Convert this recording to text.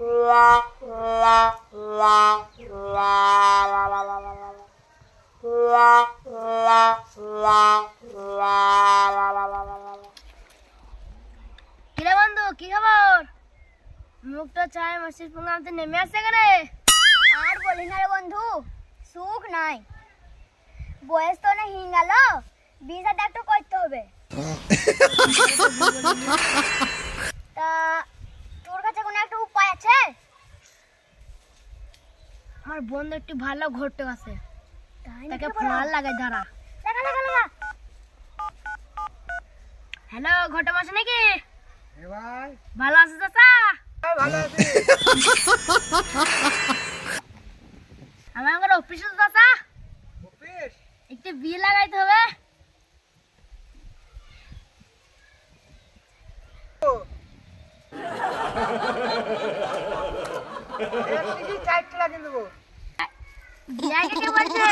কিরে বন্ধু, কি খবর? মুখটা চায় মাসির পোঙাতে নেমে আসছে কেন? আর বলি না রে বন্ধু, সুখ নাই। বয়স তো না হিং গেল, বিয়েটা একটু করতে হবে। তা তোর কাছে কোনো একটা উপায় আছে? আমার বন্ধু একটু ভালো ঘটতে আছে, তাকে নাকি ফোন বলো? লাগাই দাঁড়া। লাগা লাগা লাগা। হ্যালো, ঘটে মাসে নাকি? এ ভাই, ভালো আছিস চাচা? ভালো আছি। আমার অফিসে চাচা অফিস? একটু বিয়ে লাগাইতে হবে। এর থেকে 4 টাকা দেবো। বিয়ে কে বলছে?